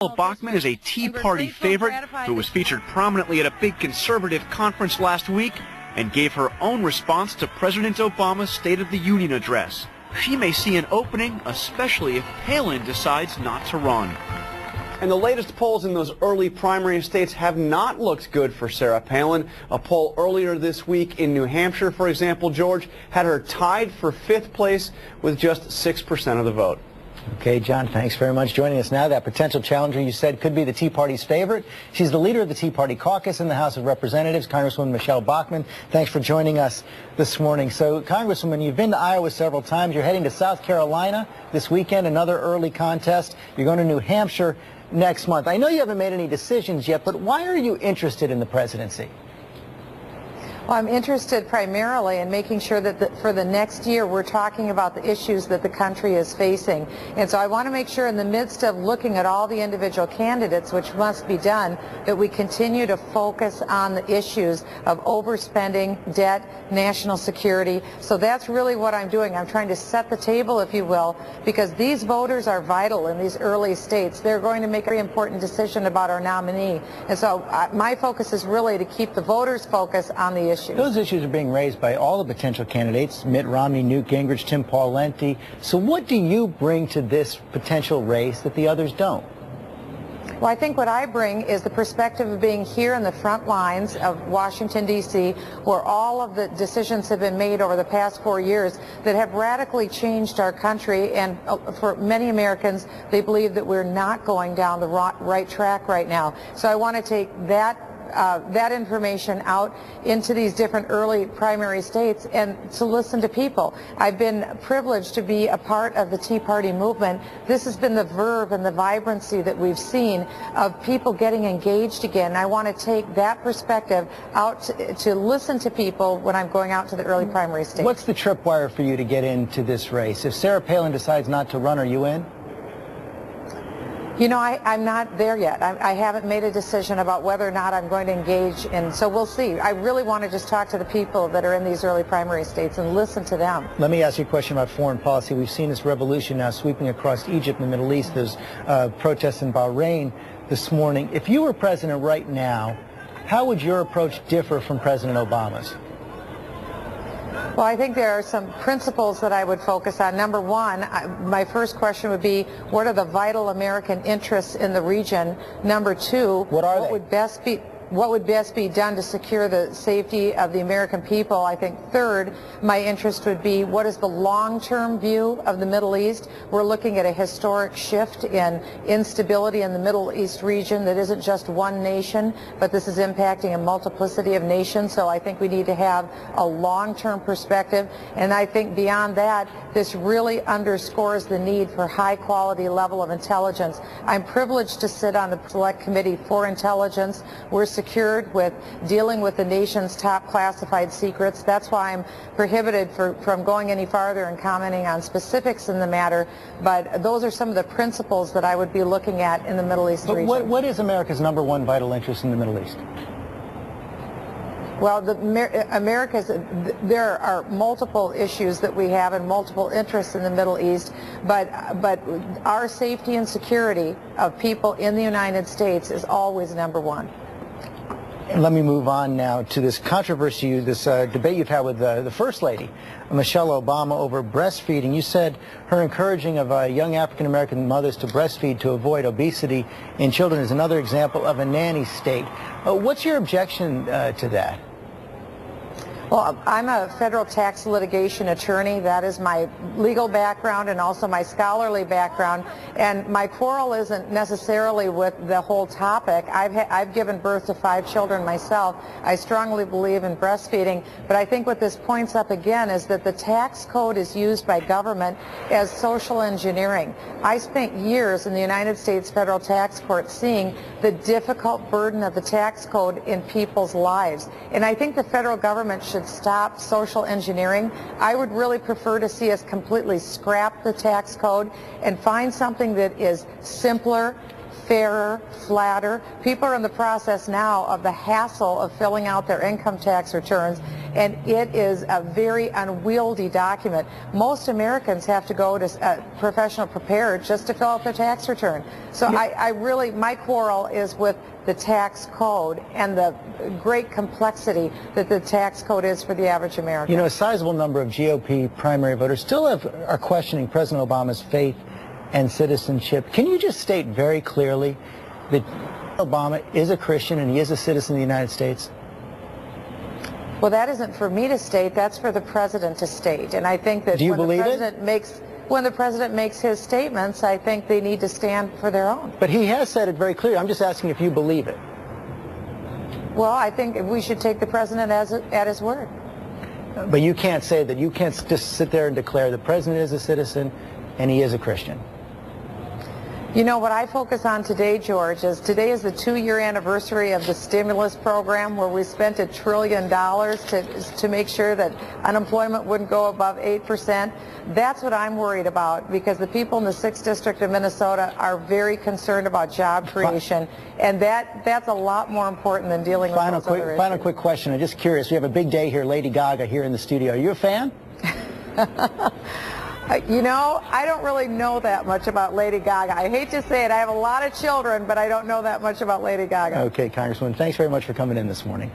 Michele Bachmann is a Tea Party favorite who was featured prominently at a big conservative conference last week and gave her own response to President Obama's State of the Union address. She may see an opening, especially if Palin decides not to run. And the latest polls in those early primary states have not looked good for Sarah Palin. A poll earlier this week in New Hampshire, for example, George, had her tied for 5th place with just 6% of the vote. Okay, John, thanks very much. Joining us now, that potential challenger you said could be the Tea Party's favorite. She's the leader of the Tea Party caucus in the House of Representatives, Congresswoman Michele Bachmann. Thanks for joining us this morning. So, Congresswoman, you've been to Iowa several times. You're heading to South Carolina this weekend, another early contest. You're going to New Hampshire next month. I know you haven't made any decisions yet, but why are you interested in the presidency? Well, I'm interested primarily in making sure that for the next year we're talking about the issues that the country is facing. And so I want to make sure in the midst of looking at all the individual candidates, which must be done, that we continue to focus on the issues of overspending, debt, national security. So that's really what I'm doing. I'm trying to set the table, if you will, because these voters are vital in these early states. They're going to make a very important decision about our nominee. And so my focus is really to keep the voters focused on the issues. Those issues are being raised by all the potential candidates, Mitt Romney, Newt Gingrich, Tim Pawlenty. So what do you bring to this potential race that the others don't? Well, I think what I bring is the perspective of being here in the front lines of Washington, D.C., where all of the decisions have been made over the past 4 years that have radically changed our country. And for many Americans, they believe that we're not going down the right track right now. So I want to take that information out into these different early primary states and to listen to people. I've been privileged to be a part of the Tea Party movement. This has been the verve and the vibrancy that we've seen of people getting engaged again. I want to take that perspective out to listen to people when I'm going out to the early primary states. What's the tripwire for you to get into this race? If Sarah Palin decides not to run, are you in? You know, I'm not there yet. I haven't made a decision about whether or not I'm going to engage, and so we'll see. I really want to just talk to the people that are in these early primary states and listen to them. Let me ask you a question about foreign policy. We've seen this revolution now sweeping across Egypt and the Middle East. There's protests in Bahrain this morning. If you were president right now, how would your approach differ from President Obama's? Well, I think there are some principles that I would focus on. Number one, my first question would be, what are the vital American interests in the region? Number two, what would best be done to secure the safety of the American people? I think third, my interest would be, what is the long-term view of the Middle East? We're looking at a historic shift in instability in the Middle East region that isn't just one nation, but this is impacting a multiplicity of nations. So I think we need to have a long-term perspective. And I think beyond that, this really underscores the need for high-quality level of intelligence. I'm privileged to sit on the Select Committee for Intelligence. We're secured with dealing with the nation's top classified secrets. That's why I'm prohibited from going any farther and commenting on specifics in the matter, but those are some of the principles that I would be looking at in the Middle East region. What is America's #1 vital interest in the Middle East? Well, there are multiple issues that we have and multiple interests in the Middle East, but our safety and security of people in the United States is always #1. And let me move on now to this controversy, this debate you've had with the First Lady, Michelle Obama, over breastfeeding. You said her encouraging of young African-American mothers to breastfeed to avoid obesity in children is another example of a nanny state. What's your objection to that? Well, I'm a federal tax litigation attorney. That is my legal background and also my scholarly background. And my quarrel isn't necessarily with the whole topic. I've given birth to 5 children myself. I strongly believe in breastfeeding. But I think what this points up again is that the tax code is used by government as social engineering. I spent years in the United States federal tax court seeing the difficult burden of the tax code in people's lives. And I think the federal government should stop social engineering. I would really prefer to see us completely scrap the tax code and find something that is simpler, fairer, flatter. People are in the process now of the hassle of filling out their income tax returns, and it is a very unwieldy document. Most Americans have to go to a professional preparer just to fill out their tax return. So I really, my quarrel is with the tax code and the great complexity that the tax code is for the average American. You know, a sizable number of GOP primary voters still are questioning President Obama's faith and citizenship. Can you just state very clearly that Obama is a Christian and he is a citizen of the United States? Well, that isn't for me to state. That's for the president to state. And I think that when the president makes his statements, I think they need to stand for their own. But he has said it very clearly. I'm just asking if you believe it. Well, I think we should take the president at his word. But you can't say that. You can't just sit there and declare the president is a citizen and he is a Christian. You know, what I focus on today, George, is today is the 2-year anniversary of the stimulus program where we spent $1 trillion to make sure that unemployment wouldn't go above 8%. That's what I'm worried about, because the people in the 6th District of Minnesota are very concerned about job creation, and that's a lot more important than dealing with those other issues. Final quick question. I'm just curious. We have a big day here, Lady Gaga here in the studio. Are you a fan? You know, I don't really know that much about Lady Gaga. I hate to say it. I have a lot of children, but I don't know that much about Lady Gaga. Okay, Congresswoman, thanks very much for coming in this morning.